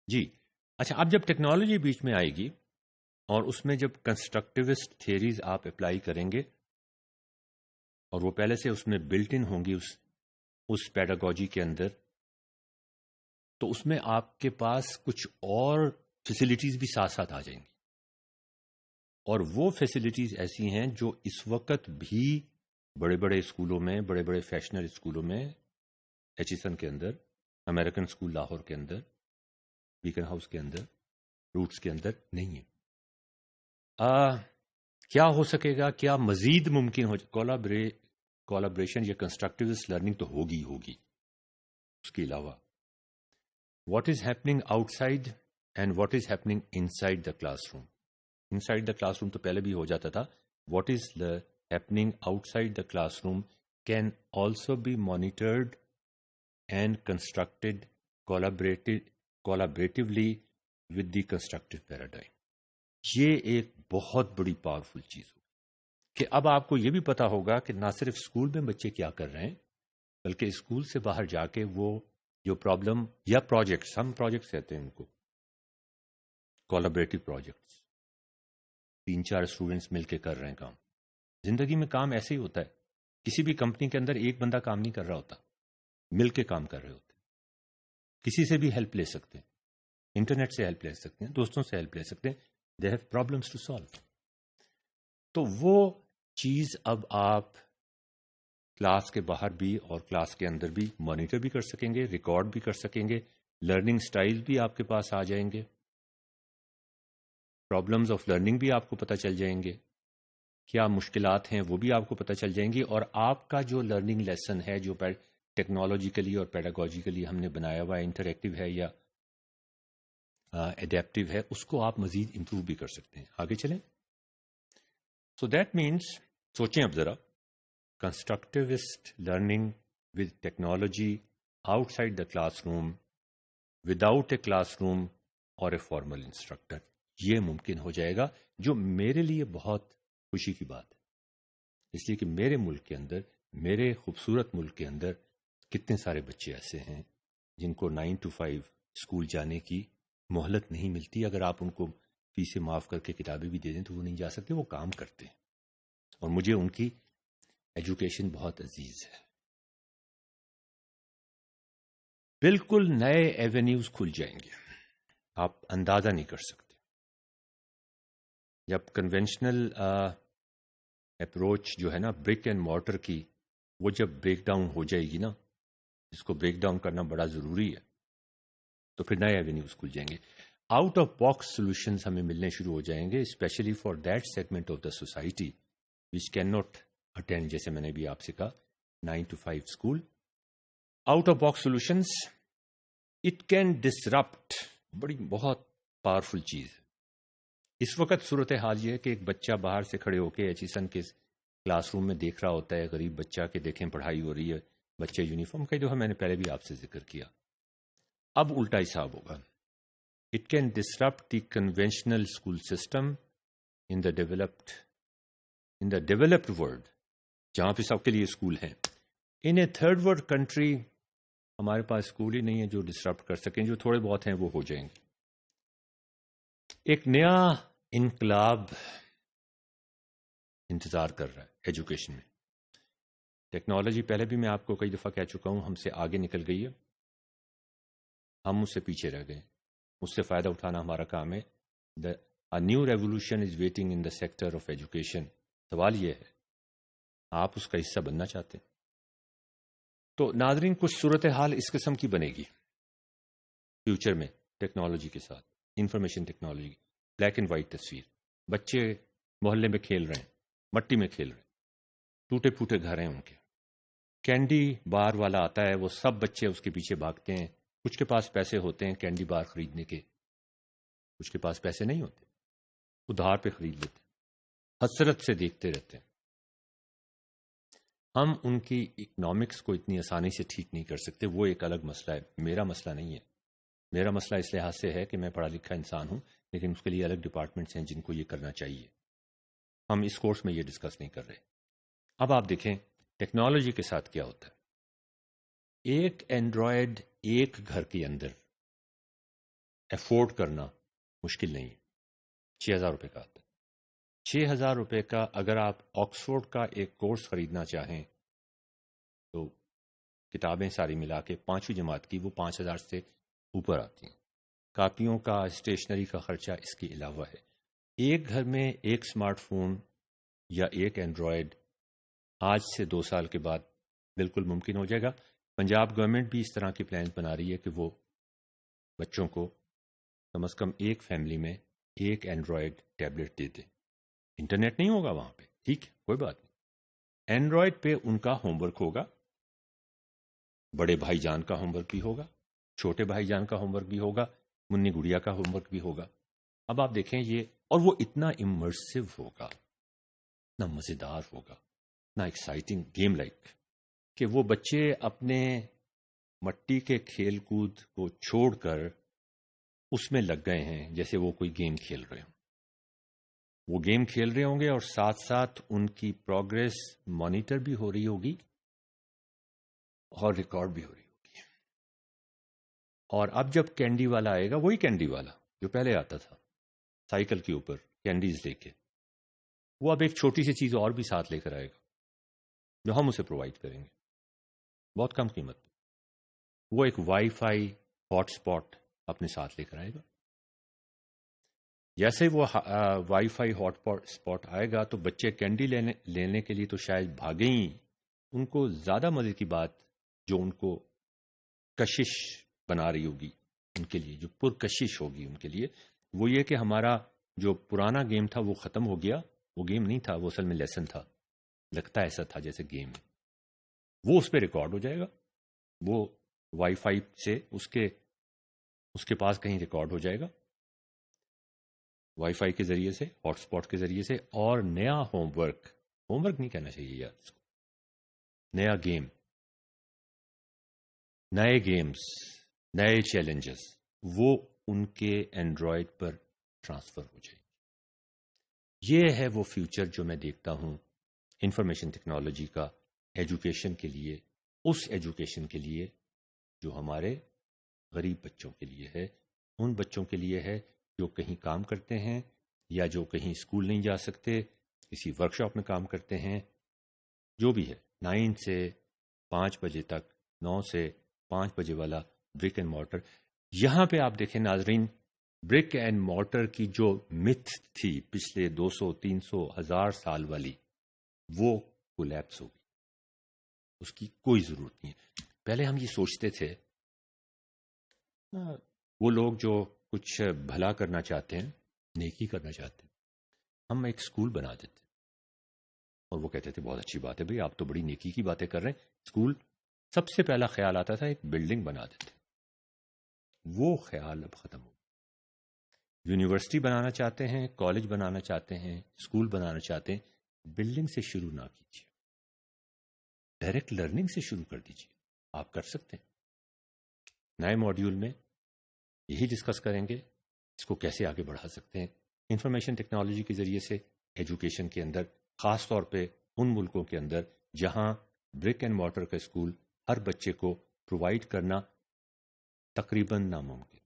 جی اچھا، اب جب ٹیکنالوجی بیچ میں آئے گی اور اس میں جب کنسٹرکٹیوسٹ تھیریز آپ اپلائی کریں گے اور وہ پہلے سے اس میں بلٹ ان ہوں گی اس پیڈاگوجی کے اندر، تو اس میں آپ کے پاس کچھ اور فیسلٹیز بھی ساتھ ساتھ آ جائیں گی. اور وہ فیسلٹیز ایسی ہیں جو اس وقت بھی بڑے بڑے اسکولوں میں، بڑے بڑے فیشنل اسکولوں میں، ایچیسن کے اندر، امریکن اسکول لاہور کے اندر، بیکن ہاؤس کے اندر، روٹس کے اندر نہیں ہے. کیا ہو سکے گا، کیا مزید ممکن ہو؟ کولابریشن یا کنسٹرکٹیوسٹ لرننگ تو ہوگی. اس کے علاوہ what is happening outside and what is happening inside the classroom. Inside the classroom تو پہلے بھی ہو جاتا تھا. What is happening outside the classroom can also be monitored and constructed collaboratively with the constructive paradigm. یہ ایک بہت بڑی پاورفل چیز ہوگی کہ اب آپ کو یہ بھی پتا ہوگا کہ نہ صرف اسکول میں بچے کیا کر رہے ہیں، بلکہ اسکول سے باہر جا کے وہ جو پرابلم یا پروجیکٹس، ہم پروجیکٹس کہتے ہیں ان کو، کولیبریٹو پروجیکٹس، 3-4 اسٹوڈنٹس مل کے کر رہے ہیں کام. زندگی میں کام ایسے ہی ہوتا ہے. کسی بھی کمپنی کے اندر ایک بندہ کام نہیں کر رہا ہوتا، مل کے کام کر رہے ہوتے. کسی سے بھی ہیلپ لے سکتے ہیں، انٹرنیٹ سے ہیلپ لے سکتے ہیں، دوستوں سے ہیلپ لے سکتے ہیں. They have problems to solve. تو وہ چیز اب آپ کلاس کے باہر بھی اور کلاس کے اندر بھی مانیٹر بھی کر سکیں گے، ریکارڈ بھی کر سکیں گے. لرننگ سٹائل بھی آپ کے پاس آ جائیں گے، پرابلمز آف لرننگ بھی آپ کو پتہ چل جائیں گے، کیا مشکلات ہیں وہ بھی آپ کو پتہ چل جائیں گی. اور آپ کا جو لرننگ لیسن ہے، جو ٹیکنالوجیکلی اور پیڈاگوجیکلی ہم نے بنایا ہوا ہے، انٹریکٹیو ہے یا ایڈیپٹیو ہے، اس کو آپ مزید امپروو بھی کر سکتے ہیں. آگے چلیں. سو دیٹ مینس، سوچیں اب ذرا، constructivist learning with technology out side the class room without a class room اور اے فارمل انسٹرکٹر، یہ ممکن ہو جائے گا، جو میرے لیے بہت خوشی کی بات ہے. اس لیے کہ میرے ملک کے اندر، میرے خوبصورت ملک کے اندر کتنے سارے بچے ایسے ہیں جن کو 9 to 5 اسکول جانے کی مہلت نہیں ملتی. اگر آپ ان کو فیسیں معاف کر کے کتابیں بھی دے دیں تو وہ نہیں جا سکتے، وہ کام کرتے ہیں. اور مجھے ان کی ایجوکیشن بہت عزیز ہے. بالکل نئے ایونیوز کھل جائیں گے، آپ اندازہ نہیں کر سکتے. جب کنونشنل اپروچ جو ہے نا برک اینڈ مارٹر کی، وہ جب بریک ڈاؤن ہو جائے گی نا، اس کو بریک ڈاؤن کرنا بڑا ضروری ہے، تو پھر نئے ایونیوز کھل جائیں گے. آؤٹ آف باکس سولوشنز ہمیں ملنے شروع ہو جائیں گے، especially for that segment of the society which cannot attend, جیسے میں نے بھی آپ سے کہا، 9 to 5 school. Out of box solutions it can disrupt, بڑی بہت پاورفل چیز. اس وقت صورتحال یہ ہے کہ ایک بچہ باہر سے کھڑے ہو کے ایچیسن کے کلاس روم میں دیکھ رہا ہوتا ہے، غریب بچہ، کہ دیکھیں پڑھائی ہو رہی ہے، بچے یونیفارم. کئی دفعہ میں نے پہلے بھی آپ سے ذکر کیا. اب الٹا حساب ہوگا. It can disrupt the conventional school system in the developed world, جہاں پہ سب کے لیے اسکول ہیں. ان اے تھرڈ ورلڈ کنٹری ہمارے پاس اسکول ہی نہیں ہے جو ڈسرپٹ کر سکیں. جو تھوڑے بہت ہیں وہ ہو جائیں گے. ایک نیا انقلاب انتظار کر رہا ہے ایجوکیشن میں. ٹیکنالوجی پہلے بھی میں آپ کو کئی دفعہ کہہ چکا ہوں، ہم سے آگے نکل گئی ہے، ہم اس سے پیچھے رہ گئے. اس سے فائدہ اٹھانا ہمارا کام ہے. A new revolution is waiting in the sector of education. سوال یہ ہے، آپ اس کا حصہ بننا چاہتے ہیں؟ تو ناظرین، کچھ صورتحال اس قسم کی بنے گی فیوچر میں ٹیکنالوجی کے ساتھ. Information technology, black and white تصویر، بچے محلے میں کھیل رہے ہیں، مٹی میں کھیل رہے ہیں، ٹوٹے پھوٹے گھر ہیں ان کے. کینڈی بار والا آتا ہے، وہ سب بچے اس کے پیچھے بھاگتے ہیں. کچھ کے پاس پیسے ہوتے ہیں کینڈی بار خریدنے کے، کچھ کے پاس پیسے نہیں ہوتے، ادھار پہ خرید لیتے، حسرت سے دیکھتے رہتے ہیں. ہم ان کی اکنامکس کو اتنی آسانی سے ٹھیک نہیں کر سکتے، وہ ایک الگ مسئلہ ہے. میرا مسئلہ نہیں ہے. میرا مسئلہ اس لحاظ سے ہے کہ میں پڑھا لکھا انسان ہوں، لیکن اس کے لیے الگ ڈپارٹمنٹس ہیں جن کو یہ کرنا چاہیے. ہم اس کورس میں یہ ڈسکس نہیں کر رہے. اب آپ دیکھیں ٹیکنالوجی کے ساتھ کیا ہوتا ہے. ایک اینڈرائڈ ایک گھر کے اندر افورڈ کرنا مشکل نہیں ہے. 6,000 روپے کا آتا ہے. 6,000 روپے کا اگر آپ آکسفورڈ کا ایک کورس خریدنا چاہیں تو کتابیں ساری ملا کے 5ویں جماعت کی وہ 5,000 سے اوپر آتی ہیں. کاپیوں کا اسٹیشنری کا خرچہ اس کے علاوہ ہے. ایک گھر میں ایک اسمارٹ فون یا ایک اینڈرائڈ آج سے 2 سال کے بعد بالکل ممکن ہو جائے گا. پنجاب گورنمنٹ بھی اس طرح کی پلانز بنا رہی ہے کہ وہ بچوں کو کم از کم ایک فیملی میں ایک اینڈرائڈ ٹیبلٹ دے دے. انٹرنیٹ نہیں ہوگا وہاں پہ، ٹھیک ہے، کوئی بات نہیں. اینڈرائڈ پہ ان کا ہوم ورک ہوگا، بڑے بھائی جان کا ہوم ورک بھی ہوگا، چھوٹے بھائی جان کا ہوم ورک بھی ہوگا، منی گڑیا کا ہوم ورک بھی ہوگا. اب آپ دیکھیں یہ، اور وہ اتنا امرسو ہوگا، اتنا مزیدار ہوگا، اتنا ایکسائٹنگ گیم لائک کہ وہ بچے اپنے مٹی کے کھیل کود کو چھوڑ کر اس میں لگ گئے ہیں جیسے وہ کوئی گیم کھیل رہے ہوں. وہ گیم کھیل رہے ہوں گے اور ساتھ ساتھ ان کی پروگرس مانیٹر بھی ہو رہی ہوگی اور ریکارڈ بھی ہو رہی ہوگی. اور اب جب کینڈی والا آئے گا، وہی کینڈی والا جو پہلے آتا تھا سائیکل کے اوپر کینڈیز لے کے، وہ اب ایک چھوٹی سی چیز اور بھی ساتھ لے کر آئے گا جو ہم اسے پرووائڈ کریں گے بہت کم قیمت پہ. وہ ایک وائی فائی ہاٹ اسپاٹ اپنے ساتھ لے کر آئے گا. جیسے وہ وائی فائی ہاٹ اسپاٹ آئے گا تو بچے کینڈی لینے کے لیے تو شاید بھاگیں ہی. ان کو زیادہ مزے کی بات جو ان کو کشش بنا رہی ہوگی ان کے لیے، جو پرکشش ہوگی ان کے لیے، وہ یہ کہ ہمارا جو پرانا گیم تھا وہ ختم ہو گیا. وہ گیم نہیں تھا، وہ اصل میں لیسن تھا. لگتا ایسا تھا جیسے گیم. وہ اس پہ ریکارڈ ہو جائے گا. وہ وائی فائی سے اس کے پاس کہیں ریکارڈ ہو جائے گا وائی فائی کے ذریعے سے، ہاٹ اسپاٹ کے ذریعے سے. اور نیا ہوم ورک نہیں کہنا چاہیے یار اس کو، نیا گیم، نئے گیمز، نئے چیلنجز، وہ ان کے اینڈرائڈ پر ٹرانسفر ہو جائے. یہ ہے وہ فیوچر جو میں دیکھتا ہوں انفارمیشن ٹیکنالوجی کا ایجوکیشن کے لیے. اس ایجوکیشن کے لیے جو ہمارے غریب بچوں کے لیے ہے، ان بچوں کے لیے ہے جو کہیں کام کرتے ہیں یا جو کہیں اسکول نہیں جا سکتے، کسی ورکشاپ میں کام کرتے ہیں، جو بھی ہے. 9 سے 5 بجے تک، 9 سے 5 بجے والا برک اینڈ مارٹر. یہاں پہ آپ دیکھیں ناظرین، برک اینڈ مارٹر کی جو متھ تھی پچھلے 200 300 1000 سال والی، وہ کولیپس ہوگی. اس کی کوئی ضرورت نہیں ہے. پہلے ہم یہ سوچتے تھے، وہ لوگ جو کچھ بھلا کرنا چاہتے ہیں، نیکی کرنا چاہتے ہیں، ہم ایک اسکول بنا دیتے اور وہ کہتے تھے بہت اچھی بات ہے بھئی، آپ تو بڑی نیکی کی باتیں کر رہے ہیں. اسکول، سب سے پہلا خیال آتا تھا ایک بلڈنگ بنا دیتے. وہ خیال اب ختم ہو. یونیورسٹی بنانا چاہتے ہیں، کالج بنانا چاہتے ہیں، اسکول بنانا چاہتے ہیں، بلڈنگ سے شروع نہ کیجیے، ڈائریکٹ لرننگ سے شروع کر دیجیے. آپ کر سکتے ہیں. نئے ماڈیول میں یہی ڈسکس کریں گے اس کو کیسے آگے بڑھا سکتے ہیں انفارمیشن ٹیکنالوجی کے ذریعے سے ایجوکیشن کے اندر، خاص طور پہ ان ملکوں کے اندر جہاں برک اینڈ مارٹر کا اسکول ہر بچے کو پرووائڈ کرنا تقریباً ناممکن.